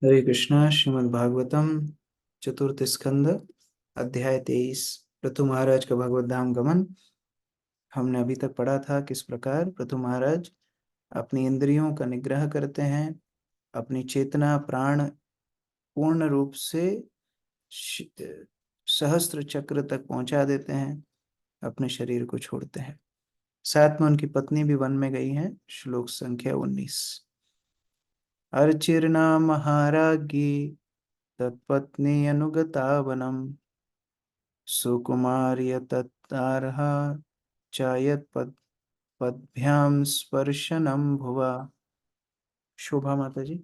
हरे कृष्णा। श्रीमद् भागवतम चतुर्थ स्कंद अध्याय 23 पृथु महाराज का भगवत धाम गमन। हमने अभी तक पढ़ा था किस प्रकार पृथु महाराज अपनी इंद्रियों का निग्रह करते हैं, अपनी चेतना प्राण पूर्ण रूप से सहस्त्र चक्र तक पहुंचा देते हैं, अपने शरीर को छोड़ते हैं। साथ में उनकी पत्नी भी वन में गई हैं। श्लोक संख्या 19। अर्चिर्ना महाराज्ञी तत्पत्नी अनुगता वनम सुकुमार्य तत्तारः चायत पद्भ्याम स्पर्शनम भुवा। शोभा माता जी।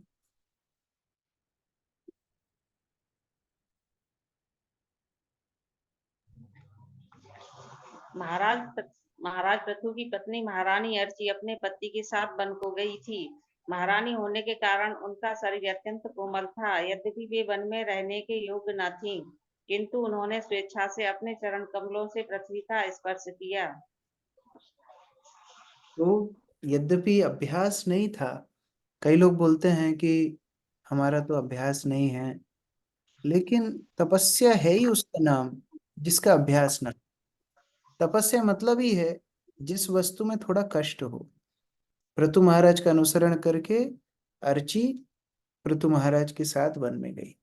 महाराज महाराज पृथु की पत्नी महारानी अर्ची अपने पति के साथ वन को गई थी। महारानी होने के कारण उनका शरीर अत्यंत कोमल था। यद्यपि वे वन में रहने के योग्य न थीं, किंतु उन्होंने स्वेच्छा से अपने चरण कमलों से पृथ्वी का स्पर्श किया। तो यद्यपि अभ्यास नहीं था, कई लोग बोलते हैं कि हमारा तो अभ्यास नहीं है, लेकिन तपस्या है ही उसका नाम जिसका अभ्यास ना। तपस्या मतलब ही है जिस वस्तु में थोड़ा कष्ट हो। पृथु महाराज का अनुसरण करके अर्ची पृथु महाराज के साथ वन में गई।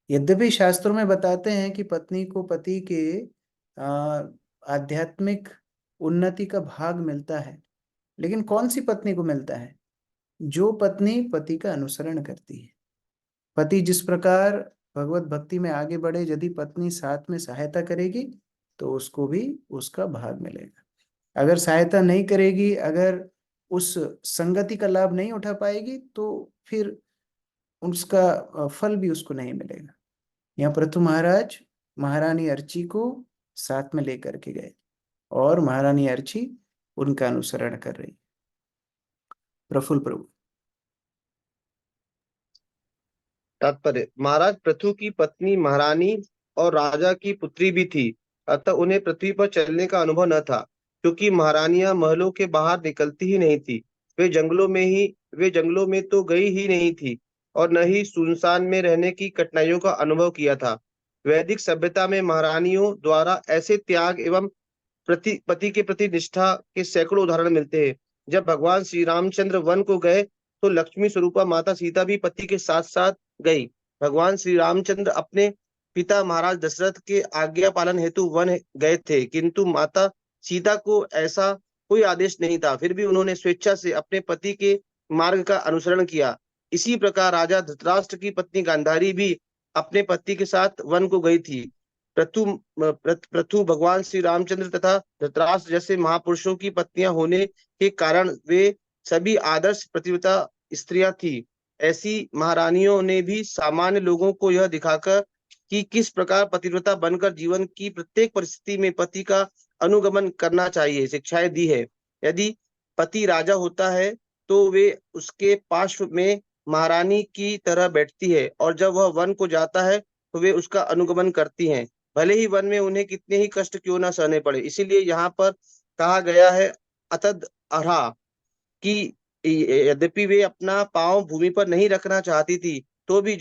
यद्यपि शास्त्रों में बताते हैं कि पत्नी को पति के आध्यात्मिक उन्नति का भाग मिलता है, लेकिन कौन सी पत्नी को मिलता है? जो पत्नी पति का अनुसरण करती है। पति जिस प्रकार भगवत भक्ति में आगे बढ़े, यदि पत्नी साथ में सहायता करेगी तो उसको भी उसका भाग मिलेगा। अगर सहायता नहीं करेगी, अगर उस संगति का लाभ नहीं उठा पाएगी, तो फिर उसका फल भी उसको नहीं मिलेगा। यहाँ पृथु महाराज महारानी अर्ची को साथ में लेकर के गए और महारानी अर्ची उनका अनुसरण कर रही। प्रफुल्ल प्रभु। तात्पर्य: महाराज पृथु की पत्नी महारानी और राजा की पुत्री भी थी, अतः उन्हें पृथ्वी पर चलने का अनुभव न था, क्योंकि महारानियां महलों के बाहर निकलती ही नहीं थी। वे जंगलों में तो गई ही नहीं थी और न ही सुनसान में रहने की कठिनाइयों का अनुभव किया था। वैदिक सभ्यता में महारानियों द्वारा ऐसे त्याग एवं पति के प्रति निष्ठा के सैकड़ों उदाहरण मिलते हैं। जब भगवान श्री रामचंद्र वन को गए तो लक्ष्मी स्वरूपा माता सीता भी पति के साथ साथ गई। भगवान श्री रामचंद्र अपने पिता महाराज दशरथ के आज्ञा पालन हेतु वन गए थे, किंतु माता सीता को ऐसा कोई आदेश नहीं था। फिर भी उन्होंने स्वेच्छा से अपने पति के मार्ग का अनुसरण किया। इसी प्रकार राजा धृतराष्ट्र की पत्नी गांधारी भी अपने पति के साथ वन को गई थी। प्रथु भगवान श्री रामचंद्र तथा धृतराष्ट्र जैसे महापुरुषों की पत्नियां होने के कारण वे सभी आदर्श पतिव्रता स्त्रियां थी। ऐसी महारानियों ने भी सामान्य लोगों को यह दिखाकर कि किस प्रकार पतिव्रता बनकर जीवन की प्रत्येक परिस्थिति में पति का अनुगमन करना चाहिए, शिक्षाएं दी है। यदि पति राजा होता है तो वे उसके पार्श्व में महारानी की तरह बैठती है, और जब वह वन को जाता है तो वे उसका अनुगमन करती हैं, भले ही वन में उन्हें कितने ही कष्ट क्यों ना सहने पड़े। इसीलिए यहाँ पर कहा गया है अतद अर्हा कि यद्यपि वे अपना पांव भूमि पर नहीं रखना चाहती थी, तो भी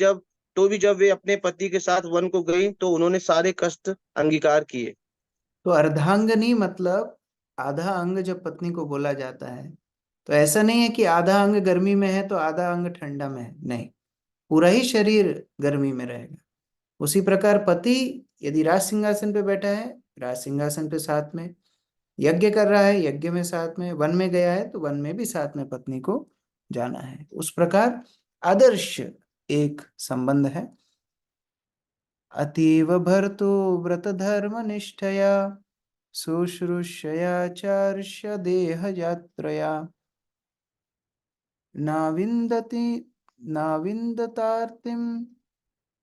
जब वे अपने पति के साथ वन को गई तो उन्होंने सारे कष्ट अंगीकार किए। तो अर्धांगनी मतलब आधा अंग जब पत्नी को बोला जाता है, तो ऐसा नहीं है कि आधा अंग गर्मी में है तो आधा अंग ठंडा में है, नहीं, पूरा ही शरीर गर्मी में रहेगा। उसी प्रकार पति यदि राज सिंहासन पे बैठा है, राज सिंहासन पे साथ में, यज्ञ कर रहा है, यज्ञ में साथ में, वन में गया है तो वन में भी साथ में पत्नी को जाना है। उस प्रकार आदर्श एक संबंध है। अतीव भर्तु व्रत धर्म निष्ठया शुश्रूषया चार्ष्य देह यात्रया नाविन्दति नाविन्दतार्तिं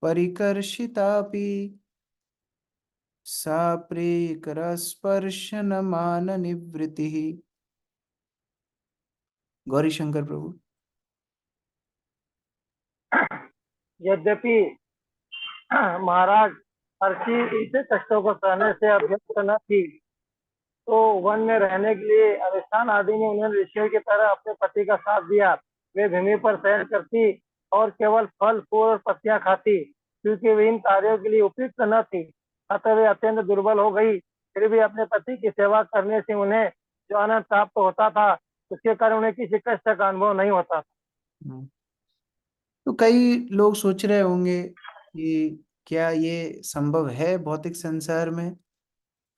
परिकर्षितापि सा प्रेकरस्पर्शन निवृत्तिः। गौरी शंकर प्रभु। यद्यपि महाराज अर्ची इसे कष्टों को सहने से अभ्यस्त न थी, तो वन में रहने के लिए अधिष्ठान आदि ने उन्हें ऋषियों की तरह अपने पति का साथ दिया। वे भूमि पर शयन करती और केवल फल फूल और पत्तियां खाती, क्योंकि वे इन कार्यों के लिए उपयुक्त न थी। अतः वे अत्यंत दुर्बल हो गई। फिर भी अपने पति की सेवा करने से उन्हें जो आनंद प्राप्त होता था, उसके कारण उन्हें किसी कष्ट का अनुभव नहीं होता था। तो कई लोग सोच रहे होंगे कि क्या ये संभव है भौतिक संसार में।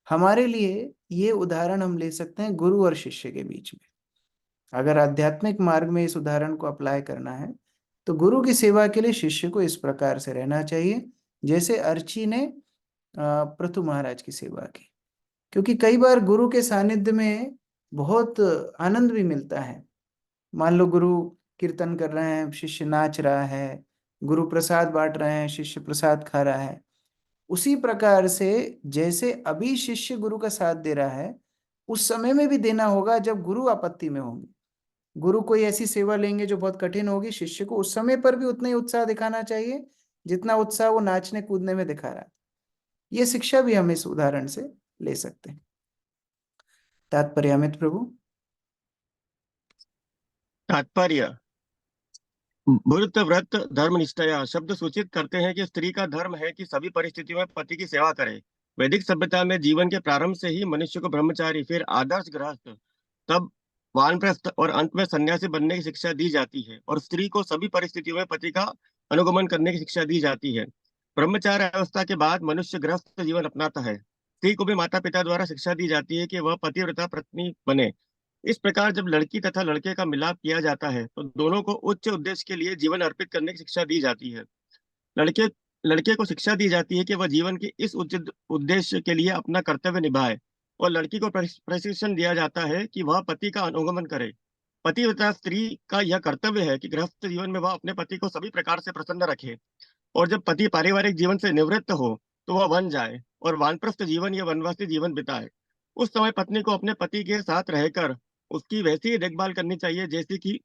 हमारे लिए ये उदाहरण हम ले सकते हैं गुरु और शिष्य के बीच में। अगर आध्यात्मिक मार्ग में इस उदाहरण को अप्लाई करना है तो गुरु की सेवा के लिए शिष्य को इस प्रकार से रहना चाहिए जैसे अर्ची ने पृथु महाराज की सेवा की। क्योंकि कई बार गुरु के सानिध्य में बहुत आनंद भी मिलता है। मान लो गुरु कीर्तन कर रहे हैं, शिष्य नाच रहा है, गुरु प्रसाद बांट रहे हैं, शिष्य प्रसाद खा रहा है। उसी प्रकार से जैसे अभी शिष्य गुरु का साथ दे रहा है, उस समय में भी देना होगा जब गुरु आपत्ति में होंगे। गुरु कोई ऐसी सेवा लेंगे जो बहुत कठिन होगी, शिष्य को उस समय पर भी उतना ही उत्साह दिखाना चाहिए जितना उत्साह वो नाचने कूदने में दिखा रहा है। ये शिक्षा भी हम इस उदाहरण से ले सकते हैं। तात्पर्य अमित प्रभु। तात्पर्य, भूत व्रत धर्म निष्ठया शब्द सूचित करते हैं कि स्त्री का धर्म है कि सभी परिस्थितियों में पति की सेवा करे। वैदिक सभ्यता में जीवन के प्रारंभ से ही मनुष्य को ब्रह्मचारी, फिर आदर्श गृहस्थ, तब वानप्रस्थ और अंत में सन्यासी बनने की शिक्षा दी जाती है, और स्त्री को सभी परिस्थितियों में पति का अनुगमन करने की शिक्षा दी जाती है। ब्रह्मचार्य अवस्था के बाद मनुष्य गृहस्थ जीवन अपनाता है। स्त्री को भी माता पिता द्वारा शिक्षा दी जाती है कि वह पतिव्रता पत्नी बने। इस प्रकार जब लड़की तथा लड़के का मिलाप किया जाता है तो दोनों को उच्च उद्देश्य के लिए जीवन अर्पित करने की शिक्षा दी जाती है। लड़के लड़के को शिक्षा दी जाती है कि वह जीवन के इस उच्च उद्देश्य के लिए अपना कर्तव्य निभाए, और लड़की को प्रशिक्षण दिया जाता है कि वह पति का अनुगमन करे। पतिव्रता स्त्री का यह कर्तव्य है कि गृहस्थ जीवन में वह अपने पति को सभी प्रकार से प्रसन्न रखे, और जब पति पारिवारिक जीवन से निवृत्त हो तो वह वन जाए और वानप्रस्थ जीवन या वनवासी जीवन बिताए। उस समय पत्नी को अपने पति के साथ रहकर उसकी वैसी ही देखभाल करनी चाहिए जैसी कि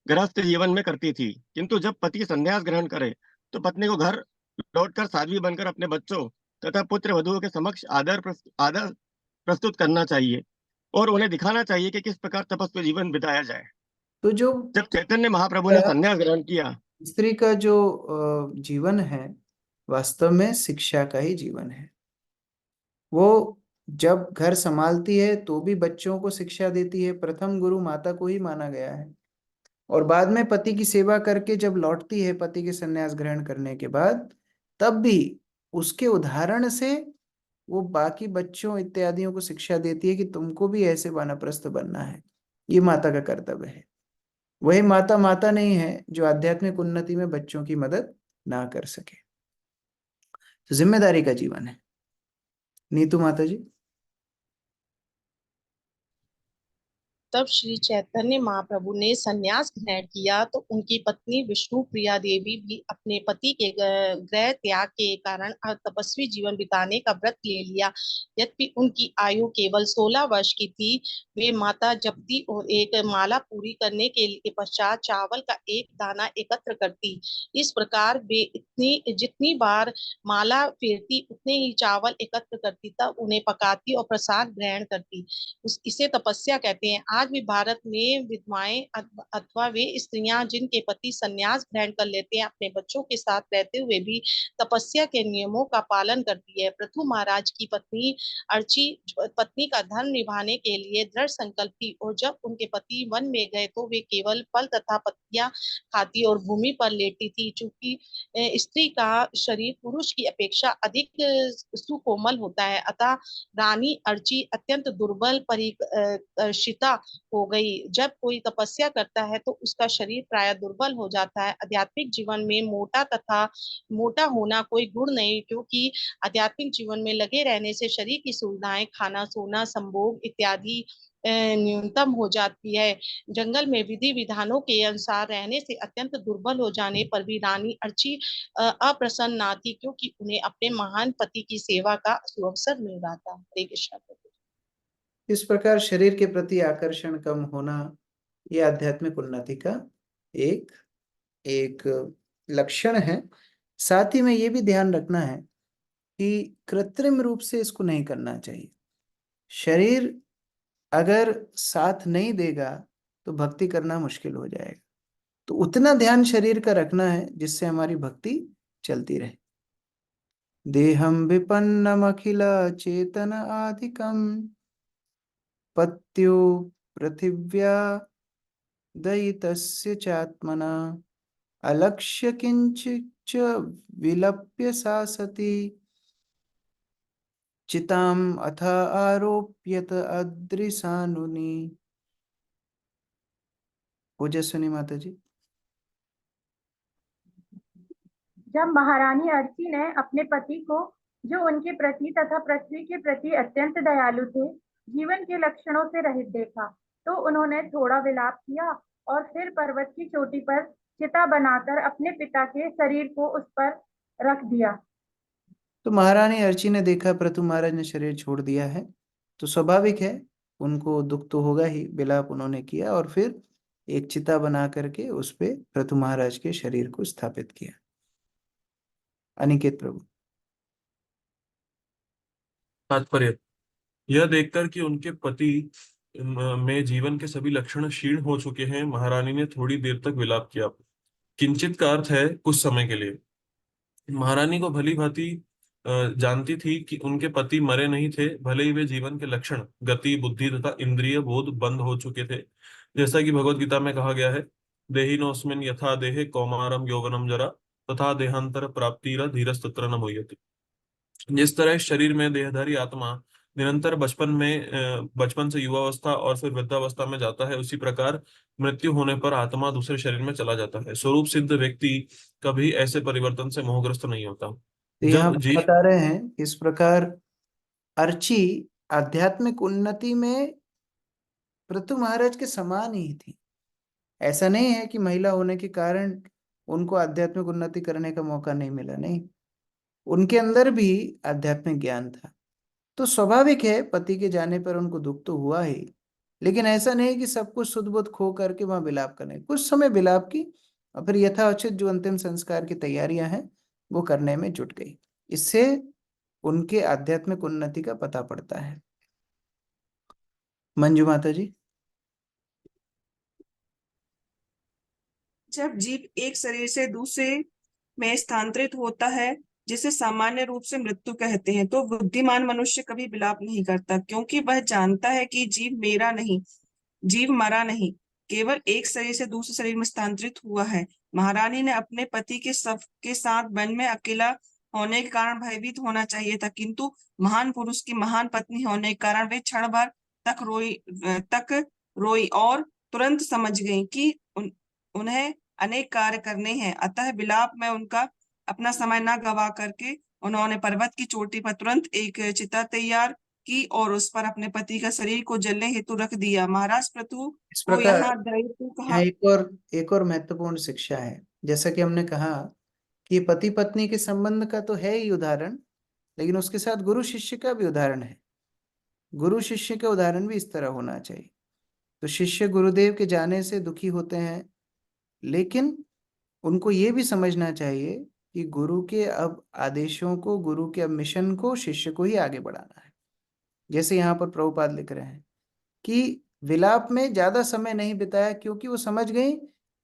गृहस्थ जीवन में करती थी। किंतु जब पति संन्यास ग्रहण करे तो पत्नी को घर लौटकर साध्वी बनकर अपने बच्चों तथा पुत्र वधुओं के समक्ष आदर प्रस्तुत करना चाहिए, और उन्हें दिखाना चाहिए कि किस प्रकार तपस्वी जीवन बिताया जाए। तो जो जब चैतन्य महाप्रभु ने संन्यास ग्रहण किया, स्त्री का जो जीवन है वास्तव में शिक्षा का ही जीवन है। वो जब घर संभालती है तो भी बच्चों को शिक्षा देती है। प्रथम गुरु माता को ही माना गया है। और बाद में पति की सेवा करके जब लौटती है पति के संन्यास ग्रहण करने के बाद, तब भी उसके उदाहरण से वो बाकी बच्चों इत्यादियों को शिक्षा देती है कि तुमको भी ऐसे वानप्रस्थ बनना है। ये माता का कर्तव्य है। वही माता माता नहीं है जो आध्यात्मिक उन्नति में बच्चों की मदद ना कर सके। तो जिम्मेदारी का जीवन है। नीतू माता जी। तब श्री चैतन्य महाप्रभु ने संन्यास ग्रहण किया तो उनकी पत्नी विष्णु प्रिया देवी भी अपने पति के गृह त्याग के कारण तपस्वी जीवन बिताने का व्रत ले लिया। यद्यपि उनकी आयु केवल 16 वर्ष की थी, वे माता जपती और एक माला पूरी करने के पश्चात चावल का एक दाना एकत्र करती। इस प्रकार वे जितनी बार माला फेरती उतने ही चावल एकत्र करती, तब उन्हें पकाती और प्रसाद ग्रहण करती। इसे तपस्या कहते हैं। आज भी भारत में विधवाएं अथवा वे स्त्रियां जिनके पति संन्यास ग्रहण कर लेते हैं, अपने बच्चों के साथ रहते हुए भी तपस्या के नियमों का पालन करती है। पृथु महाराज की पत्नी अर्ची पत्नी का धर्म निभाने के लिए दृढ़ संकल्प थी, और जब उनके पति वन में गए तो वे केवल फल तथा पत्तियां खाती और भूमि पर लेटी थी। चूंकि स्त्री का शरीर पुरुष की अपेक्षा अधिक सुकोमल होता है, अतः रानी अर्ची अत्यंत दुर्बल परिकर्षिता हो गई। जब कोई तपस्या करता है तो उसका शरीर प्राय दुर्बल हो जाता है। आध्यात्मिक जीवन में मोटा होना कोई गुण नहीं, क्योंकि आध्यात्मिक जीवन में लगे रहने से शरीर की सुविधाएं, खाना, सोना, संभोग इत्यादि न्यूनतम हो जाती है। जंगल में विधि विधानों के अनुसार रहने से अत्यंत दुर्बल हो जाने पर भी रानी अर्ची अप्रसन्न ना थी, क्योंकि उन्हें अपने महान पति की सेवा का सुअवसर मिल रहा था। हरे कृष्ण। इस प्रकार शरीर के प्रति आकर्षण कम होना यह आध्यात्मिक उन्नति का एक एक लक्षण है। साथ ही में ये भी ध्यान रखना है कि कृत्रिम रूप से इसको नहीं करना चाहिए। शरीर अगर साथ नहीं देगा तो भक्ति करना मुश्किल हो जाएगा। तो उतना ध्यान शरीर का रखना है जिससे हमारी भक्ति चलती रहे। देहम विपन्नमखिल चेतन आधिकम पत्यो पृथिव्या दयितस्य चात्मना अलक्ष्य किंचिच विलप्य सा सती चिताम अथ आरोप्यत अदृशानुनि। ओजस्विनी माता जी। जब महारानी अर्ची ने अपने पति को, जो उनके प्रति तथा पृथ्वी के प्रति अत्यंत दयालु थे, जीवन के लक्षणों से रहित देखा, तो उन्होंने थोड़ा विलाप किया और फिर पर्वत की चोटी पर चिता बनाकर अपने पिता के शरीर को उस पर रख दिया। तो महारानी अर्ची ने देखा पृथु महाराज ने शरीर छोड़ दिया है, तो स्वाभाविक है उनको दुख तो होगा ही। विलाप उन्होंने किया और फिर एक चिता बना करके उस पे पृथु महाराज के शरीर को स्थापित किया। अनिकेत प्रभु। तात्पर्य, यह देखकर कि उनके पति में जीवन के सभी लक्षण क्षीण हो चुके हैं, महारानी ने थोड़ी देर तक विलाप किया। किंचित का अर्थ है कुछ समय के लिए। महारानी को भली भांति जानती थी कि उनके पति मरे नहीं थे, भले ही वे जीवन के लक्षण गति बुद्धि तथा इंद्रिय बोध बंद हो चुके थे। जैसा कि भगवत गीता में कहा गया है, देहिनोऽस्मिन् यथा देहे कौमारम यौवनम जरा तथा देहांतर प्राप्तिरा धीरस्तत्र न मुह्यति। जिस तरह इस शरीर में देहधारी आत्मा निरंतर बचपन से युवावस्था और फिर वृद्धावस्था में जाता है, उसी प्रकार मृत्यु होने पर आत्मा दूसरे शरीर में चला जाता है। स्वरूप सिद्ध व्यक्ति कभी ऐसे परिवर्तन से मोहग्रस्त नहीं होता। तो यहाँ जब पर जीव बता रहे हैं इस प्रकार अर्ची आध्यात्मिक उन्नति में पृथु महाराज के समान ही थी। ऐसा नहीं है कि महिला होने के कारण उनको आध्यात्मिक उन्नति करने का मौका नहीं मिला, नहीं, उनके अंदर भी आध्यात्मिक ज्ञान था। तो स्वाभाविक है पति के जाने पर उनको दुख तो हुआ ही, लेकिन ऐसा नहीं कि सब कुछ सुध बुध खो करके वहां विलाप करने। कुछ समय विलाप की और फिर यथाउचित जो अंतिम संस्कार की तैयारियां हैं वो करने में जुट गई। इससे उनके आध्यात्मिक उन्नति का पता पड़ता है। मंजू माता जी। जब जीव एक शरीर से दूसरे में स्थानांतरित होता है, जिसे सामान्य रूप से मृत्यु कहते हैं, तो बुद्धिमान मनुष्य कभी विलाप नहीं करता, क्योंकि वह जानता है कि जीव मरा नहीं, केवल एक शरीर से दूसरे शरीर में स्थानांतरित हुआ है। महारानी ने अपने पति के साथ वन में अकेला होने के कारण भयभीत होना चाहिए था, किंतु महान पुरुष की महान पत्नी होने के कारण वे क्षण भर तक रोई और तुरंत समझ गई कि उन्हें अनेक कार्य करने हैं। अतः विलाप में उनका अपना समय न गवा करके उन्होंने पर्वत की चोटी पर तुरंत एक चिता तैयार की और उस पर अपने पति का शरीर को जलने हेतु रख दिया। महाराज पृथु इस को प्रकार यहाँ दैत्य कहा। यहाँ एक और महत्वपूर्ण शिक्षा है। जैसा कि हमने कहा कि पति पत्नी के संबंध का तो है ही उदाहरण, लेकिन उसके साथ गुरु शिष्य का भी उदाहरण है। गुरु शिष्य का उदाहरण भी इस तरह होना चाहिए। तो शिष्य गुरुदेव के जाने से दुखी होते हैं, लेकिन उनको ये भी समझना चाहिए कि गुरु के अब आदेशों को, गुरु के अब मिशन को शिष्य को ही आगे बढ़ाना है। जैसे यहाँ पर प्रभुपाद लिख रहे हैं कि विलाप में ज्यादा समय नहीं बिताया, क्योंकि वो समझ गई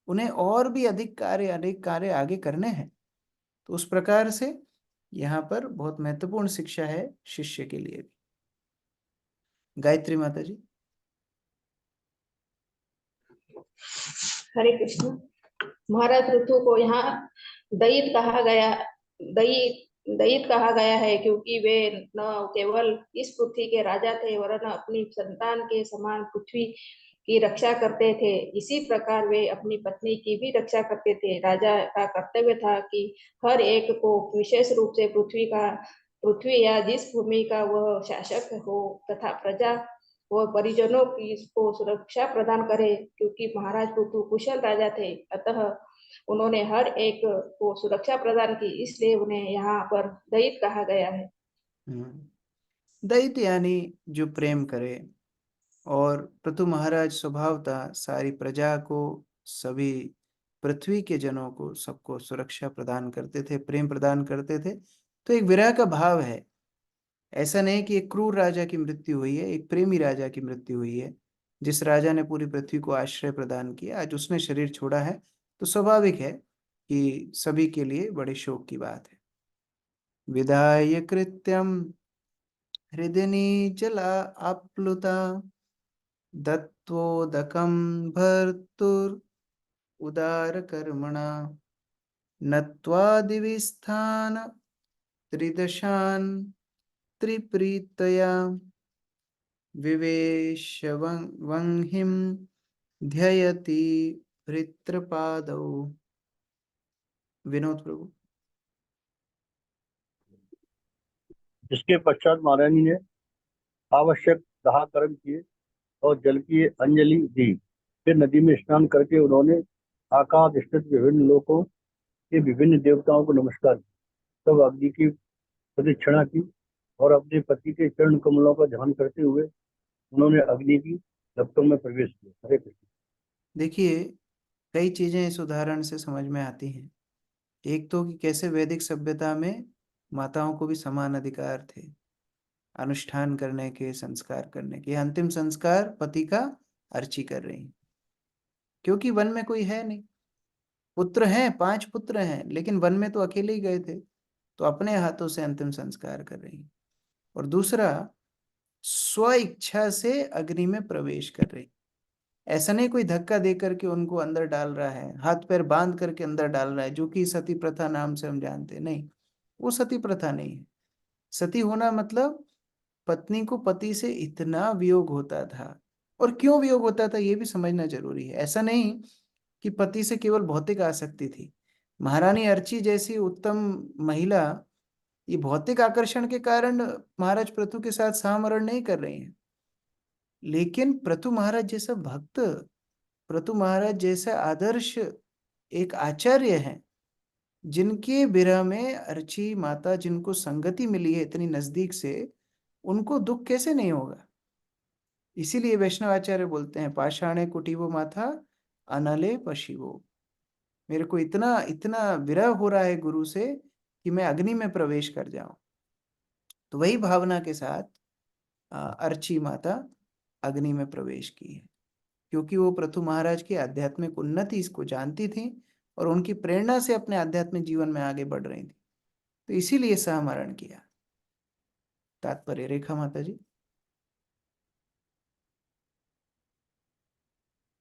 उन्हें और भी अनेक कार्य आगे करने हैं। तो उस प्रकार से यहाँ पर बहुत महत्वपूर्ण शिक्षा है शिष्य के लिए भी। गायत्री माता जी। हरे कृष्ण। महाराज पृथु को यहाँ दयित कहा गया है, क्योंकि वे न केवल इस पृथ्वी के राजा थे, वरन अपनी संतान के समान पृथ्वी की रक्षा करते थे। इसी प्रकार वे अपनी पत्नी की भी रक्षा करते थे। राजा का कर्तव्य था कि हर एक को विशेष रूप से पृथ्वी या जिस भूमि का वह शासक हो तथा प्रजा व परिजनों की को सुरक्षा प्रदान करे, क्योंकि महाराज पृथु कुशल राजा थे। अतः उन्होंने हर एक को सुरक्षा प्रदान की, इसलिए उन्हें यहाँ पर दयित कहा गया है। दयित यानी जो प्रेम करे, और पृथु महाराज स्वभावतः सारी प्रजा को, सभी पृथ्वी के जनों को, सबको सुरक्षा प्रदान करते थे, प्रेम प्रदान करते थे। तो एक विरह का भाव है। ऐसा नहीं कि एक क्रूर राजा की मृत्यु हुई है, एक प्रेमी राजा की मृत्यु हुई है। जिस राजा ने पूरी पृथ्वी को आश्रय प्रदान किया, आज उसने शरीर छोड़ा है, तो स्वाभाविक है कि सभी के लिए बड़े शोक की बात है। विधाय कृत्यम हृदयनी जला आप्लुता दत्वोदकं भर्तुर उदार कर्मणा नत्वा दिविस्थान त्रिदशान त्रिप्रीतया विवेशवंहिं ध्ययति भृत्रपादौ। विनोद प्रभु। इसके पश्चात महारानी ने आवश्यक दाह कर्म किए और जल की अंजलि दी। फिर नदी में स्नान करके उन्होंने आकाश स्थित विभिन्न लोकों के विभिन्न देवताओं को नमस्कार किया। तब अग्नि की प्रदक्षिणा की और अपने पति के चरण कमलों का ध्यान करते हुए उन्होंने अग्नि की लपटों में प्रवेश किया। हरे कृष्ण। देखिए, कई चीजें इस उदाहरण से समझ में आती हैं। एक तो कि कैसे वैदिक सभ्यता में माताओं को भी समान अधिकार थे अनुष्ठान करने के, संस्कार करने के। अंतिम संस्कार पति का अर्ची कर रही हैं, क्योंकि वन में कोई है नहीं। पुत्र हैं, 5 पुत्र हैं, लेकिन वन में तो अकेले ही गए थे, तो अपने हाथों से अंतिम संस्कार कर रही हैं। और दूसरा, स्व इच्छा से अग्नि में प्रवेश कर रही। ऐसा नहीं कोई धक्का दे करके उनको अंदर डाल रहा है, हाथ पैर बांध करके अंदर डाल रहा है, जो कि सती प्रथा नाम से हम जानते हैं। नहीं, वो सती प्रथा नहीं है। सती होना मतलब पत्नी को पति से इतना वियोग होता था, और क्यों वियोग होता था ये भी समझना जरूरी है। ऐसा नहीं कि पति से केवल भौतिक आसक्ति थी। महारानी अर्ची जैसी उत्तम महिला ये भौतिक आकर्षण के कारण महाराज पृथु के साथ सामरण नहीं कर रही हैं, लेकिन पृथु महाराज जैसा भक्त, पृथु महाराज जैसा आदर्श एक आचार्य है, जिनके विरह में अर्ची माता, जिनको संगति मिली है इतनी नजदीक से, उनको दुख कैसे नहीं होगा। इसीलिए वैष्णव आचार्य बोलते हैं, पाषाणे कुटीवो माथा अनले पशिवो। मेरे को इतना इतना विरह हो रहा है गुरु से कि मैं अग्नि में प्रवेश कर जाऊं। तो वही भावना के साथ अर्ची माता अग्नि में प्रवेश की है, क्योंकि वो पृथु महाराज की आध्यात्मिक उन्नति इसको जानती थी और उनकी प्रेरणा से अपने आध्यात्मिक जीवन में आगे बढ़ रही थी, तो इसीलिए सहमरण किया। तात्पर्य रेखा माता जी।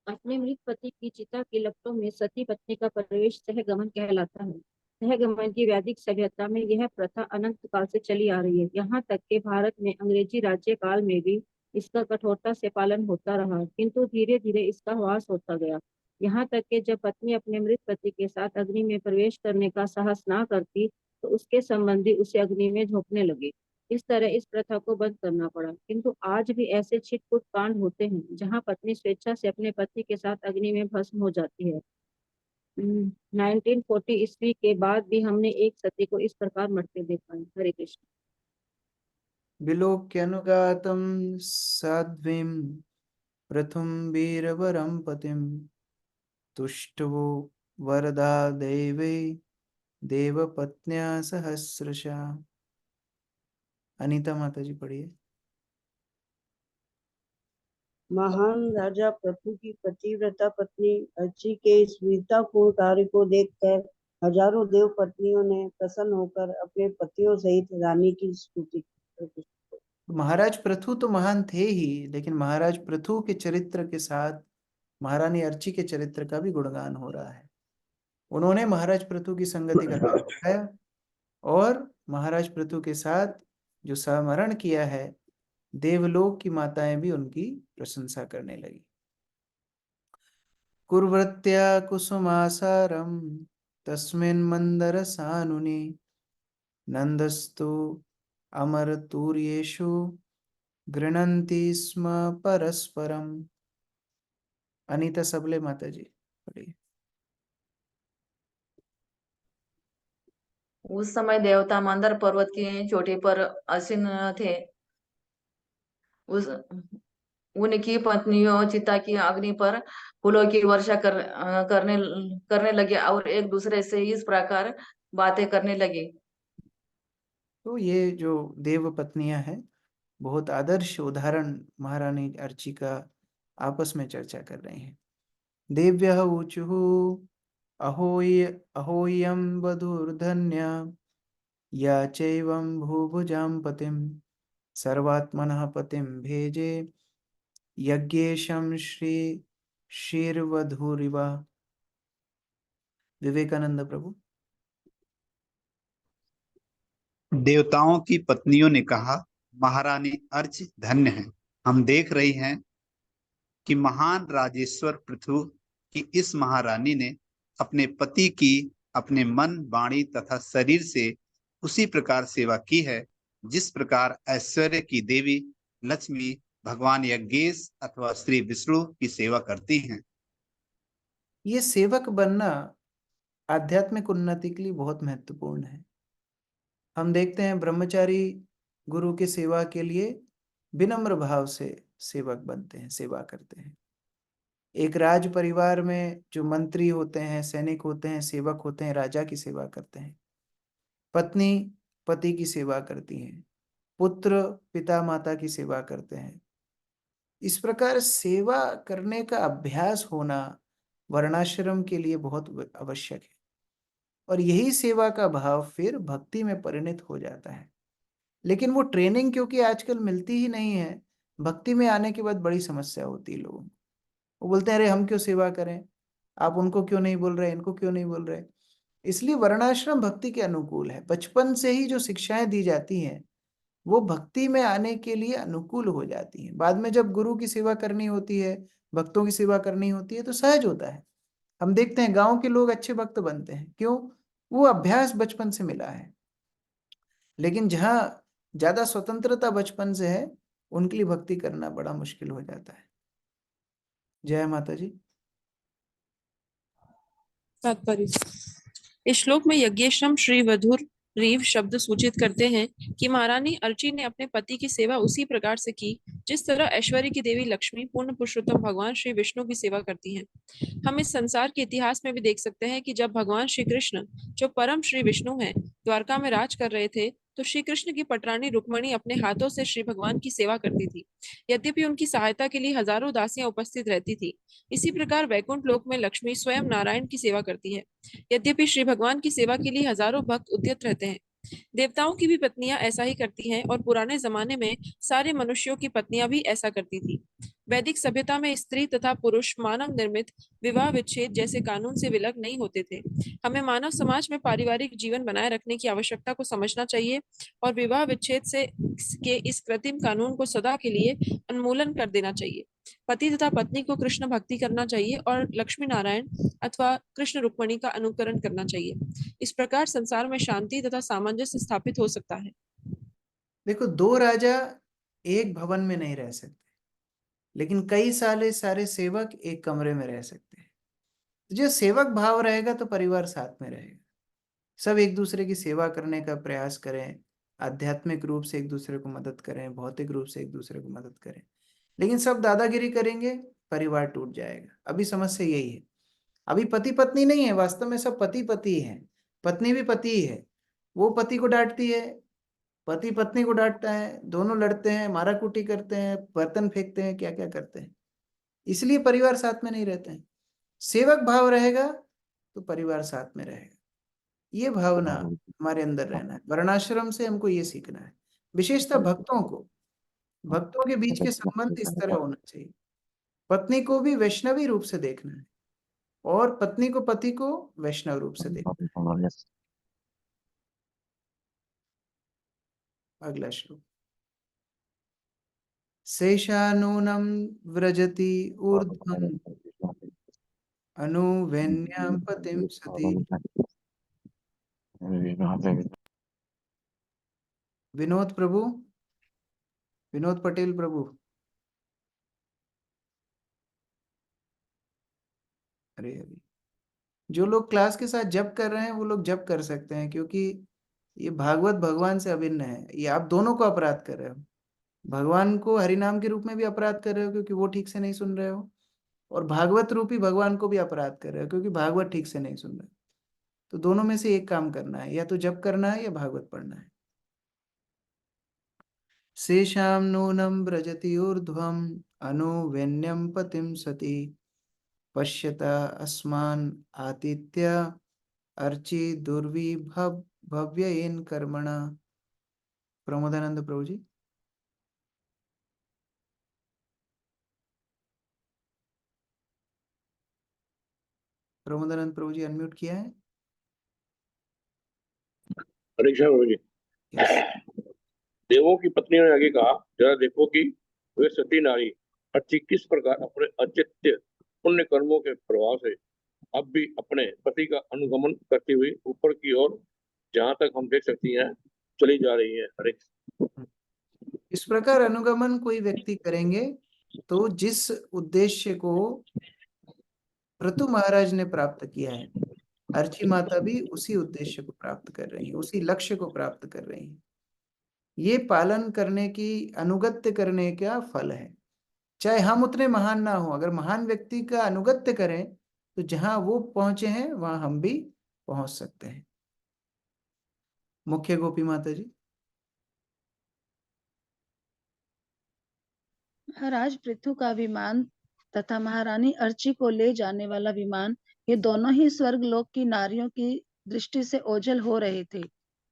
अपने मृत पति की चिता के लपटों में सती पत्नी का प्रवेश सहगमन कहलाता है। सहगमन की वैदिक सभ्यता में यह प्रथा अनंत काल से चली आ रही है। यहाँ तक कि भारत में अंग्रेजी राज्य काल में भी इसका कठोरता से पालन होता रहा, किंतु धीरे धीरे इसका ह्रास होता गया। यहाँ तक कि जब पत्नी अपने मृत पति के साथ अग्नि में प्रवेश करने का साहस ना करती तो उसके संबंधी उसे अग्नि में झोंकने लगे। इस तरह इस प्रथा को बंद करना पड़ा, किंतु आज भी ऐसे छिटपुट कांड होते हैं जहां पत्नी स्वेच्छा से अपने पति के साथ अग्नि में भस्म हो जाती है। 1940 ईस्वी के बाद भी हमने एक सती को इस प्रकार मरते देखा है। हरे कृष्ण। विलोक्यनुगातं साध्वीं प्रथुं वीरवरं पतिं तुष्टवो वरदा देवे देवपत्न्या सहस्रशः। अनीता माता जी पढ़िए। महान राजा पृथु की पतिव्रता पत्नी अर्ची के इस वीरतापूर्ण कार्य को देखकर हजारों देव पत्नियों ने प्रसन्न होकर अपने पतियों सहित रानी की स्तुति की। महाराज पृथु तो महान थे ही, लेकिन महाराज पृथु के चरित्र के साथ महारानी अर्ची के चरित्र का भी गुणगान हो रहा है। उन्होंने महाराज पृथु की संगति का लाभ उठाया और महाराज पृथु के साथ जो समरण किया है, देवलोक की माताएं भी उनकी प्रशंसा करने लगी। कुर्वत्या कुसुमासारम तस्मिन् मंदर सानुनि नंदस्तु अमर तूर्येषु गृणन्ति स्म परस्परम। अनीता सबले माता जी पढ़िए। उस समय देवता मंदर पर्वत की चोटी पर आसीन थे। उस उनकी पत्नियों चिता की अग्नि पर फूलों की वर्षा करने लगे और एक दूसरे से इस प्रकार बातें करने लगी। तो ये जो देव पत्नियां हैं, बहुत आदर्श उदाहरण महारानी अर्ची का आपस में चर्चा कर रहे हैं। देव्यः ऊचुः अहोयं वधूर्धन्या या चैवं भूभुजां पतिं सर्वात्मनः पतिं भेजे यज्ञेशं श्री शीर्वधूरिवा। विवेकानंद प्रभु। देवताओं की पत्नियों ने कहा, महारानी अर्च धन्य है। हम देख रही हैं कि महान राजेश्वर पृथु की इस महारानी ने अपने पति की अपने मन, वाणी तथा शरीर से उसी प्रकार सेवा की है जिस प्रकार ऐश्वर्य की देवी लक्ष्मी भगवान यज्ञेश अथवा श्री विष्णु की सेवा करती हैं। ये सेवक बनना आध्यात्मिक उन्नति के लिए बहुत महत्वपूर्ण है। हम देखते हैं ब्रह्मचारी गुरु की सेवा के लिए विनम्र भाव से सेवक बनते हैं, सेवा करते हैं। एक राज परिवार में जो मंत्री होते हैं, सैनिक होते हैं, सेवक होते हैं, राजा की सेवा करते हैं। पत्नी पति की सेवा करती है, पुत्र पिता माता की सेवा करते हैं। इस प्रकार सेवा करने का अभ्यास होना वर्णाश्रम के लिए बहुत आवश्यक है, और यही सेवा का भाव फिर भक्ति में परिणत हो जाता है। लेकिन वो ट्रेनिंग क्योंकि आजकल मिलती ही नहीं है, भक्ति में आने के बाद बड़ी समस्या होती है लोगों को। वो बोलते हैं, अरे हम क्यों सेवा करें, आप उनको क्यों नहीं बोल रहे, इनको क्यों नहीं बोल रहे। इसलिए वर्णाश्रम भक्ति के अनुकूल है। बचपन से ही जो शिक्षाएं दी जाती हैं वो भक्ति में आने के लिए अनुकूल हो जाती हैं। बाद में जब गुरु की सेवा करनी होती है, भक्तों की सेवा करनी होती है, तो सहज होता है। हम देखते हैं गांव के लोग अच्छे भक्त बनते हैं, क्यों? वो अभ्यास बचपन से मिला है। लेकिन जहाँ ज्यादा स्वतंत्रता बचपन से है, उनके लिए भक्ति करना बड़ा मुश्किल हो जाता है। जय माता जी। तात्पर्य। इस श्लोक में यज्ञेशम श्री वधुर रीव शब्द सूचित करते हैं कि महारानी अर्ची ने अपने पति की सेवा उसी प्रकार से की जिस तरह ऐश्वर्य की देवी लक्ष्मी पूर्ण पुरुषोत्तम भगवान श्री विष्णु की सेवा करती हैं। हम इस संसार के इतिहास में भी देख सकते हैं कि जब भगवान श्री कृष्ण, जो परम श्री विष्णु हैं, द्वारका में राज कर रहे थे, तो श्री कृष्ण की पटरानी रुक्मणी अपने हाथों से श्री भगवान की सेवा करती थी। यद्यपि उनकी सहायता के लिए हजारों दासियां उपस्थित रहती थी। इसी प्रकार वैकुंठ लोक में लक्ष्मी स्वयं नारायण की सेवा करती है। यद्यपि श्री भगवान की सेवा के लिए हजारों भक्त उद्यत रहते हैं। देवताओं की भी पत्नियां ऐसा ही करती हैं और पुराने जमाने में सारे मनुष्यों की पत्नियां भी ऐसा करती थी। वैदिक सभ्यता में स्त्री तथा पुरुष मानव निर्मित विवाह विच्छेद जैसे कानून से विलग नहीं होते थे। हमें मानव समाज में पारिवारिक जीवन बनाए रखने की आवश्यकता को समझना चाहिए और विवाह विच्छेद से के इस कृत्रिम कानून को सदा के लिए उन्मूलन कर देना चाहिए। पति तथा पत्नी को कृष्ण भक्ति करना चाहिए और लक्ष्मी नारायण अथवा कृष्ण रुक्मणी का अनुकरण करना चाहिए। इस प्रकार संसार में शांति तथा सामंजस्य स्थापित हो सकता है। देखो, दो राजा एक भवन में नहीं रह सकते, लेकिन कई सारे सेवक एक कमरे में रह सकते हैं। जो सेवक भाव रहेगा तो परिवार साथ में रहेगा। सब एक दूसरे की सेवा करने का प्रयास करें, आध्यात्मिक रूप से एक दूसरे को मदद करें, भौतिक रूप से एक दूसरे को मदद करें। लेकिन सब दादागिरी करेंगे, परिवार टूट जाएगा। अभी समस्या यही है। अभी पति पत्नी नहीं है, वास्तव में सब पति पति है, पत्नी भी पति ही है। वो पति को डांटती है, पति पत्नी को डांटता है, दोनों लड़ते हैं, माराकुटी करते हैं, बर्तन फेंकते हैं, क्या क्या करते हैं। इसलिए परिवार साथ में नहीं रहते हैं। सेवक भाव रहेगा तो परिवार साथ में रहेगा। ये भावना हमारे अंदर रहना है। वर्णाश्रम से हमको ये सीखना है, विशेषतः भक्तों के बीच के संबंध इस तरह होना चाहिए। पत्नी को भी वैष्णवी रूप से देखना है और पत्नी को पति को वैष्णव रूप से देखना है। अगला श्लोक। शेषानूनं व्रजति ऊर्ध्वम् अनुवेन्यां पतिं सति। विनोद प्रभु, विनोद पटेल प्रभु। अरे जो लोग क्लास के साथ जप कर रहे हैं वो लोग जप कर सकते हैं, क्योंकि ये भागवत भगवान से अभिन्न है। ये आप दोनों को अपराध कर रहे हो। भगवान को हरिनाम के रूप में भी अपराध कर रहे हो क्योंकि वो ठीक से नहीं सुन रहे हो, और भागवत रूपी भगवान को भी अपराध कर रहे हो क्योंकि भागवत ठीक से नहीं सुन रहे हो। तो दोनों में से एक काम करना है, या तो जप करना है या भागवत पढ़ना है। शेषाम नूनम व्रजति ऊर्ध्वम अनुवेन्यम पतिम सती। पश्यता अस्मान् आतिथ्य अर्चि भव्येन कर्मणा। प्रमोदानंद प्रभु जी। प्रमोदानंद प्रभु जी अनम्यूट किया है। हरे कृष्ण प्रभु जी। देवों की पत्नियों ने आगे कहा, जरा देखो कि वे सती नारी अर्ची किस प्रकार अपने अचित्य पुण्य कर्मों के प्रभाव से अब भी अपने पति का अनुगमन करती हुई ऊपर की ओर, जहां तक हम देख सकती हैं, चली जा रही है। हरे इस प्रकार अनुगमन कोई व्यक्ति करेंगे तो जिस उद्देश्य को पृथु महाराज ने प्राप्त किया है, अर्ची माता भी उसी उद्देश्य को प्राप्त कर रही है, उसी लक्ष्य को प्राप्त कर रही है। ये पालन करने की, अनुगत्य करने का फल है। चाहे हम उतने महान ना हो, अगर महान व्यक्ति का अनुगत्य करें तो जहां वो पहुंचे हैं वहां हम भी पहुंच सकते हैं। मुख्य गोपी माता जी। महाराज पृथु का विमान तथा महारानी अर्ची को ले जाने वाला विमान, ये दोनों ही स्वर्ग लोक की नारियों की दृष्टि से ओझल हो रहे थे।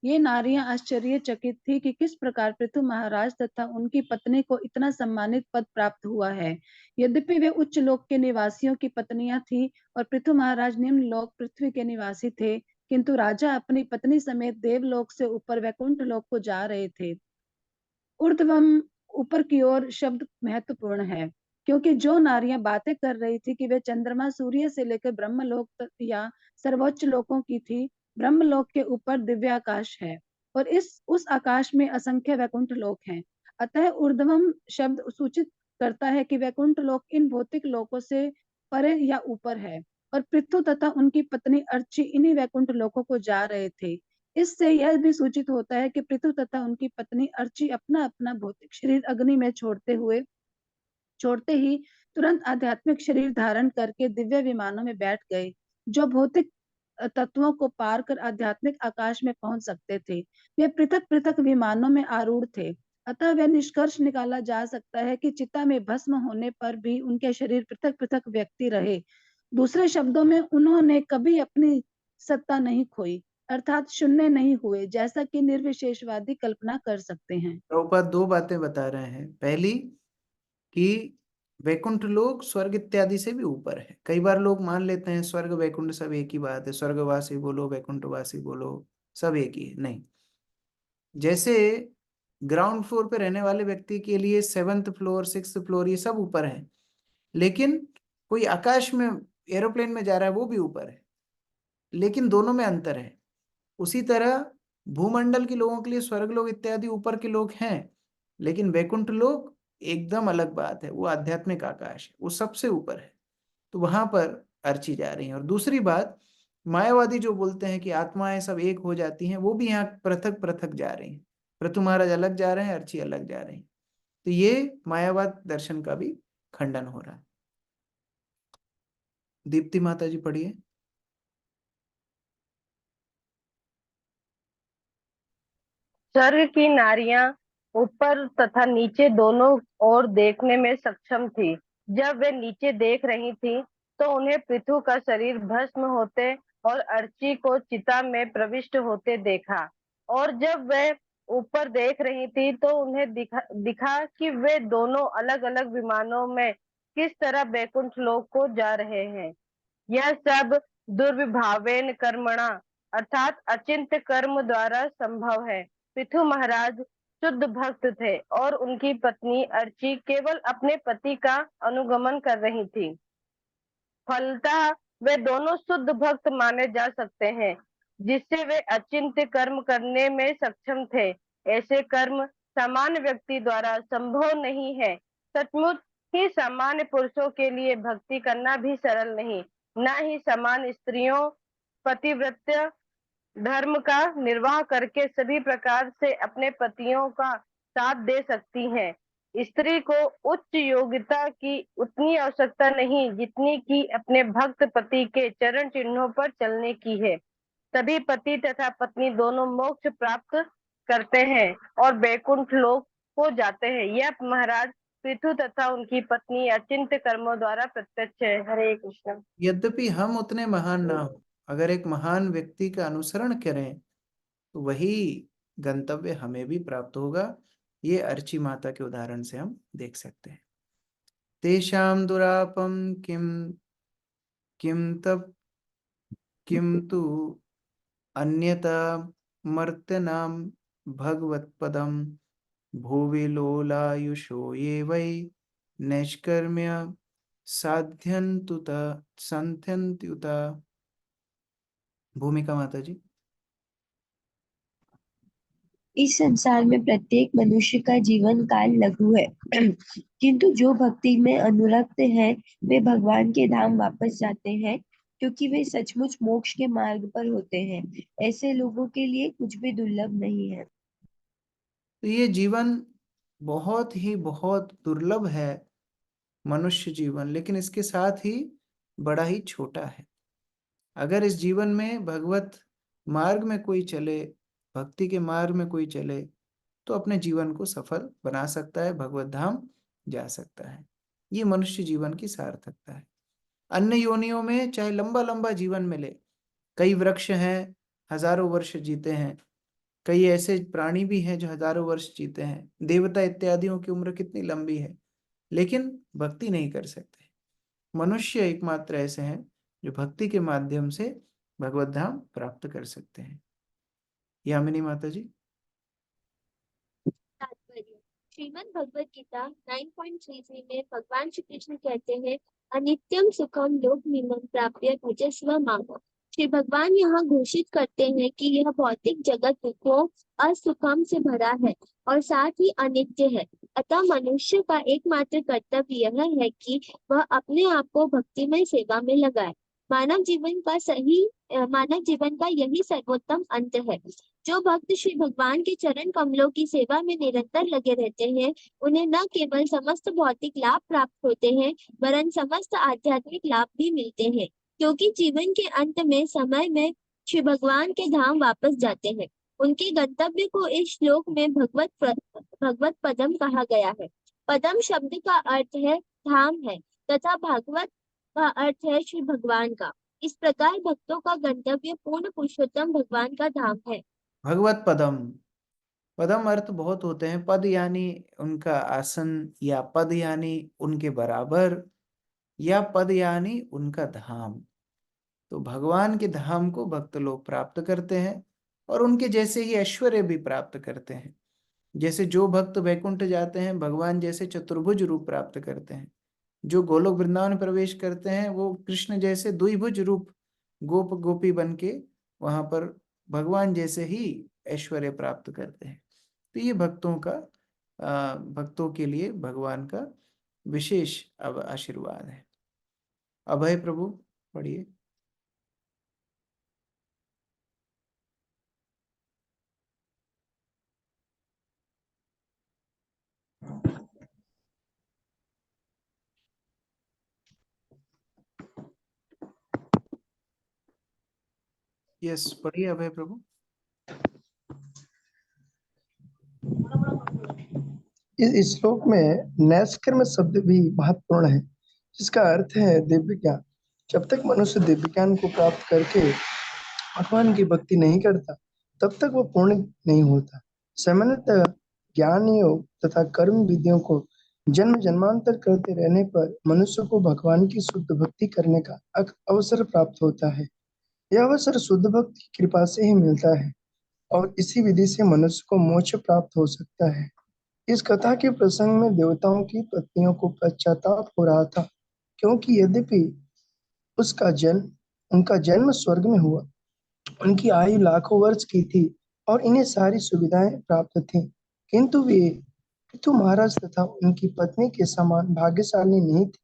ये नारियां आश्चर्यचकित थी कि किस प्रकार पृथु महाराज तथा उनकी पत्नी को इतना सम्मानित पद प्राप्त हुआ है। यद्यपि वे उच्च लोक के निवासियों की पत्नियां थी और पृथु महाराज निम्न लोक पृथ्वी के निवासी थे, किंतु राजा अपनी पत्नी समेत देवलोक से ऊपर वैकुंठ लोक को जा रहे थे। ऊर्ध्वम ऊपर की ओर शब्द महत्वपूर्ण है, क्योंकि जो नारियां बातें कर रही थी कि वे चंद्रमा सूर्य से लेकर ब्रह्मलोक या सर्वोच्च लोकों की थी। ब्रह्मलोक के ऊपर दिव्य आकाश है और उस आकाश में असंख्य वैकुंठ लोक हैं। अतः ऊर्ध्वम शब्द सूचित करता है कि वैकुंठ लोक इन भौतिक लोकों से परे या ऊपर है, और पृथु तथा उनकी पत्नी अर्ची इन्हीं वैकुंठ लोकों को जा रहे थे। इससे यह भी सूचित होता है कि पृथु तथा उनकी पत्नी अर्ची अपना अपना भौतिक शरीर अग्नि में छोड़ते ही तुरंत आध्यात्मिक शरीर धारण करके दिव्य विमानों में बैठ गए, जो भौतिक तत्वों को पार कर आध्यात्मिक आकाश में पहुंच सकते थे। वे पृथक पृथक विमानों में आरूढ़ थे। अतः वह निष्कर्ष निकाला जा सकता है कि चिता में भस्म होने पर भी उनके शरीर पृथक पृथक व्यक्ति रहे। दूसरे शब्दों में उन्होंने कभी अपनी सत्ता नहीं खोई, अर्थात शून्य नहीं हुए, जैसा कि निर्विशेषवादी कल्पना कर सकते हैं। प्रभुपाद दो बातें बता रहे हैं। पहली कि वैकुंठ लोक स्वर्ग इत्यादि से भी ऊपर है। कई बार लोग मान लेते हैं स्वर्ग वैकुंठ सब एक ही बात है, स्वर्गवासी बोलो वैकुंठवासी बोलो सब एक ही है। नहीं, जैसे ग्राउंड फ्लोर पे रहने वाले व्यक्ति के लिए 7th फ्लोर 6th फ्लोर ये सब ऊपर है, लेकिन कोई आकाश में एरोप्लेन में जा रहा है वो भी ऊपर है, लेकिन दोनों में अंतर है। उसी तरह भूमंडल के लोगों के लिए स्वर्ग लोग इत्यादि ऊपर के लोग हैं, लेकिन वैकुंठ लोग एकदम अलग बात है, वो आध्यात्मिक आकाश है, वो सबसे ऊपर है। तो वहां पर अर्ची जा रही है। और दूसरी बात, मायावादी जो बोलते हैं कि आत्माएं सब एक हो जाती हैं, वो भी यहाँ पृथक पृथक जा रही हैं। पृथु महाराज अलग जा रहे हैं, अर्ची अलग जा रही हैं। तो ये मायावाद दर्शन का भी खंडन हो रहा है। दीप्ति माता जी पढ़िए। स्वर्ग की नारियां ऊपर तथा नीचे दोनों ओर देखने में सक्षम थी। जब वे नीचे देख रही थी तो उन्हें पृथु का शरीर भस्म होते और अर्ची को चिता में प्रविष्ट होते देखा, और जब वे ऊपर देख रही थी तो उन्हें दिखा कि वे दोनों अलग अलग विमानों में किस तरह बैकुंठ लोक को जा रहे हैं। यह सब दुर्विभावेन कर्मणा अर्थात अचिंत्य कर्म द्वारा संभव है। पृथु महाराज शुद्ध भक्त थे और उनकी पत्नी अर्ची केवल अपने पति का अनुगमन कर रही थी। फलतः वे दोनों शुद्ध भक्त माने जा सकते हैं, जिससे वे अचिंत्य कर्म करने में सक्षम थे। ऐसे कर्म सामान्य व्यक्ति द्वारा संभव नहीं है। सचमुच ही सामान्य पुरुषों के लिए भक्ति करना भी सरल नहीं, न ही सामान्य स्त्रियों पतिव्रत्य धर्म का निर्वाह करके सभी प्रकार से अपने पतियों का साथ दे सकती हैं। स्त्री को उच्च योग्यता की उतनी आवश्यकता नहीं जितनी कि अपने भक्त पति के चरण चिन्हों पर चलने की है। तभी पति तथा पत्नी दोनों मोक्ष प्राप्त करते हैं और बैकुंठ लोक को जाते हैं। यह महाराज पृथु तथा उनकी पत्नी अचिंत्य कर्मों द्वारा प्रत्यक्ष है। हरे कृष्ण। यद्यपि हम उतने महान ना हो, अगर एक महान व्यक्ति का अनुसरण करें तो वही गंतव्य हमें भी प्राप्त होगा। ये अर्ची माता के उदाहरण से हम देख सकते हैं। तेषां दुरापम किम किम तु अन्यथा मर्त्यनां भगवत्पदं भुवि लोलायुषो ये वै नैष्कर्म्य साध्यन्त्युत। भूमिका माता जी। इस संसार में प्रत्येक मनुष्य का जीवन काल लघु है किंतु जो भक्ति में अनुरक्त है वे भगवान के धाम वापस जाते हैं, क्योंकि वे सचमुच मोक्ष के मार्ग पर होते हैं। ऐसे लोगों के लिए कुछ भी दुर्लभ नहीं है। तो ये जीवन बहुत दुर्लभ है, मनुष्य जीवन, लेकिन इसके साथ ही बड़ा ही छोटा है। अगर इस जीवन में भगवत मार्ग में कोई चले, भक्ति के मार्ग में कोई चले, तो अपने जीवन को सफल बना सकता है, भगवत धाम जा सकता है। ये मनुष्य जीवन की सार्थकता है। अन्य योनियों में चाहे लंबा लंबा जीवन मिले, कई वृक्ष हैं हजारों वर्ष जीते हैं, कई ऐसे प्राणी भी हैं जो हजारों वर्ष जीते हैं, देवता इत्यादियों की उम्र कितनी लंबी है, लेकिन भक्ति नहीं कर सकते। मनुष्य एकमात्र ऐसे हैं जो भक्ति के माध्यम से भगवत धाम प्राप्त कर सकते हैं। यामिनी माता जी। श्रीमद् भगवद गीता 9.33 में भगवान श्री कृष्ण कहते हैं, अनित्यम सुखम लोकमिमं प्राप्य भजस्व माम। श्री भगवान यहाँ घोषित करते हैं कि यह भौतिक जगत दुखों असुखम से भरा है और साथ ही अनित्य है। अतः मनुष्य का एकमात्र कर्तव्य यह है कि वह अपने आप को भक्तिमय सेवा में लगाए। मानव जीवन का यही सर्वोत्तम अंत है। जो भक्त श्री भगवान के चरण कमलों की सेवा में निरंतर लगे रहते हैं, उन्हें न केवल समस्त भौतिक लाभ प्राप्त होते हैं, वरन समस्त आध्यात्मिक लाभ भी मिलते हैं, क्योंकि जीवन के अंत में समय में श्री भगवान के धाम वापस जाते हैं। उनके गंतव्य को इस श्लोक में भगवत पदम कहा गया है। पदम शब्द का अर्थ है धाम है तथा भागवत का अर्थ है श्री भगवान का। इस प्रकार भक्तों का गंतव्य पूर्ण पुरुषोत्तम भगवान का धाम है। भगवत पदम, पदम अर्थ बहुत होते हैं। पद यानी उनका आसन, या पद यानी उनके बराबर, या पद यानी उनका धाम। तो भगवान के धाम को भक्त लोग प्राप्त करते हैं और उनके जैसे ही ऐश्वर्य भी प्राप्त करते हैं। जैसे जो भक्त वैकुंठ जाते हैं, भगवान जैसे चतुर्भुज रूप प्राप्त करते हैं। जो गोलोक वृंदावन प्रवेश करते हैं, वो कृष्ण जैसे द्विभुज रूप गोप गोपी बन के वहां पर भगवान जैसे ही ऐश्वर्य प्राप्त करते हैं। तो ये भक्तों के लिए भगवान का विशेष आशीर्वाद है। अभय प्रभु पढ़िए। यस, पढ़िए अभय प्रभु। इस श्लोक में नैष्कर्म शब्द भी महत्वपूर्ण है, जिसका अर्थ है दिव्य ज्ञान। जब तक मनुष्य दिव्य ज्ञान को प्राप्त करके भगवान की भक्ति नहीं करता, तब तक वो पूर्ण नहीं होता। सामान्यतः ज्ञान योग तथा कर्म विधियों को जन्म जन्मांतर करते रहने पर मनुष्य को भगवान की शुद्ध भक्ति करने का अवसर प्राप्त होता है। यह अवसर शुद्ध भक्ति की कृपा से ही मिलता है और इसी विधि से मनुष्य को मोक्ष प्राप्त हो सकता है। इस कथा के प्रसंग में देवताओं की पत्नियों को पश्चाताप हो रहा था, क्योंकि यद्यपि उनका जन्म स्वर्ग में हुआ, उनकी आयु लाखों वर्ष की थी और इन्हें सारी सुविधाएं प्राप्त थीं, किंतु वे पृथु महाराज तथा उनकी पत्नी के समान भाग्यशाली नहीं थे,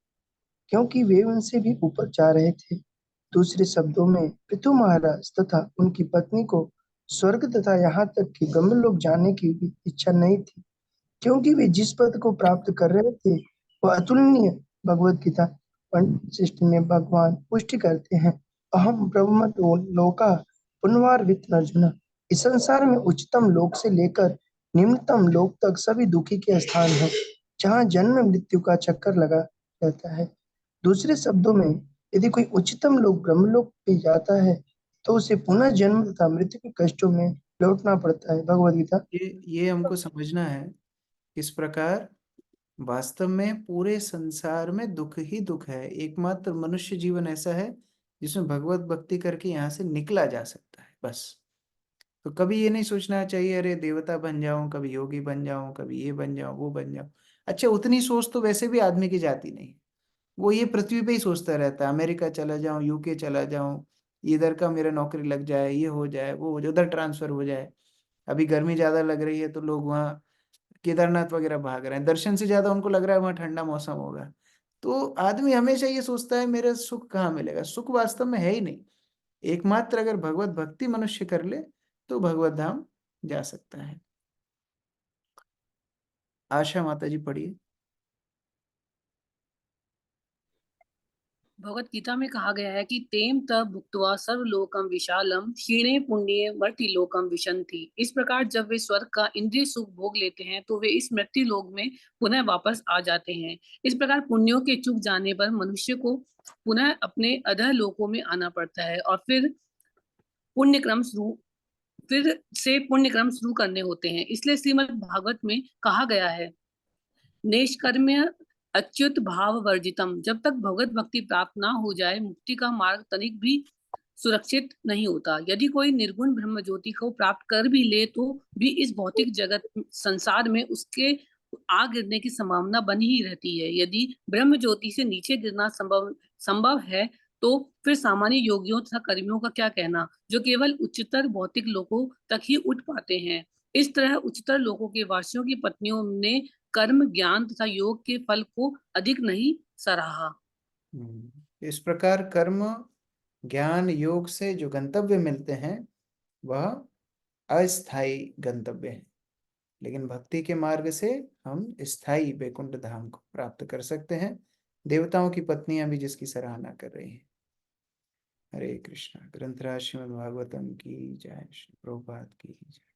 क्योंकि वे उनसे भी ऊपर जा रहे थे। दूसरे शब्दों में, पृथु महाराज तथा उनकी पत्नी को स्वर्ग तथा यहाँ तक कि ब्रह्मलोक जाने की भी इच्छा नहीं थी, क्योंकि वे जिस पद को प्राप्त कर रहे थे वह अतुलनीय। भगवत गीता 1:16 में भगवान पुष्टि करते हैं, अहम ब्रह्म लोका पुनर्वित अर्जुन। इस संसार में उच्चतम लोक से लेकर निम्नतम लोक तक सभी दुखी के स्थान है। जहाँ जन्म मृत्यु का चक्कर लगा रहता है। दूसरे शब्दों में, यदि कोई उच्चतम लोक ब्रह्मलोक पे जाता है तो उसे पुनः जन्म तथा मृत्यु के कष्टों में लौटना पड़ता है। भगवद गीता। ये हमको समझना है किस प्रकार वास्तव में पूरे संसार में दुख ही दुख है। एकमात्र मनुष्य जीवन ऐसा है जिसमें भगवत भक्ति करके यहाँ से निकला जा सकता है, बस। तो कभी ये नहीं सोचना चाहिए अरे देवता बन जाऊं, कभी योगी बन जाऊं, कभी ये बन जाऊं, वो बन जाऊं। अच्छा, उतनी सोच तो वैसे भी आदमी की जाती नहीं। वो ये पृथ्वी पे ही सोचता रहता है, अमेरिका चला जाऊं, यूके चला जाऊं, इधर का मेरा नौकरी लग जाए, ये हो जाए, वो हो जाए, उधर ट्रांसफर हो जाए। अभी गर्मी ज्यादा लग रही है तो लोग वहाँ केदारनाथ वगैरह भाग रहे हैं, दर्शन से ज्यादा उनको लग रहा है वहाँ ठंडा मौसम होगा। तो आदमी हमेशा ये सोचता है मेरा सुख कहाँ मिलेगा। सुख वास्तव में है ही नहीं। एकमात्र अगर भगवत भक्ति मनुष्य कर ले तो भगवत धाम जा सकता है। आशा माता जी पढ़िए। भगवत गीता में कहा गया है कि तेम तब भुक्त्वा सर्वलोकम विशालम क्षीणे पुण्य वर्ति लोकम विशंति। इस प्रकार जब वे स्वर्ग का इंद्रिय सुख भोग लेते हैं तो वे इस मृत्यु लोक में पुनः वापस आ जाते हैं। इस प्रकार पुण्यों के चुक जाने पर मनुष्य को पुनः अपने अधः लोकों में आना पड़ता है और फिर पुण्य क्रम शुरू करने होते हैं। इसलिए श्रीमद् भागवत में कहा गया है, नैष्कर्म्य अच्युत भाव वर्जितम। जब तक भगवत भक्ति प्राप्त ना हो जाए मुक्ति का मार्ग तनिक भी सुरक्षित नहीं होता। यदि कोई निर्गुण ब्रह्म ज्योति को प्राप्त कर भी ले तो भी इस भौतिक जगत संसार में उसके आग गिरने की संभावना बनी ही रहती है। यदि ब्रह्म ज्योति से नीचे गिरना संभव है तो फिर सामान्य योगियों तथा कर्मियों का क्या कहना, जो केवल उच्चतर भौतिक लोकों तक ही उठ पाते हैं। इस तरह उच्चतर लोकों के वासियों की पत्नियों ने कर्म, ज्ञान तथा योग के फल को अधिक नहीं सराहा। इस प्रकार कर्म, ज्ञान, योग से जो गंतव्य मिलते हैं वह अस्थाई गंतव्य है, लेकिन भक्ति के मार्ग से हम स्थायी वैकुंठ धाम को प्राप्त कर सकते हैं। देवताओं की पत्नियां भी जिसकी सराहना कर रही हैं। हरे कृष्णा। ग्रंथराज श्रीमद् भागवतम की जय। श्री प्रभुपाद की जय।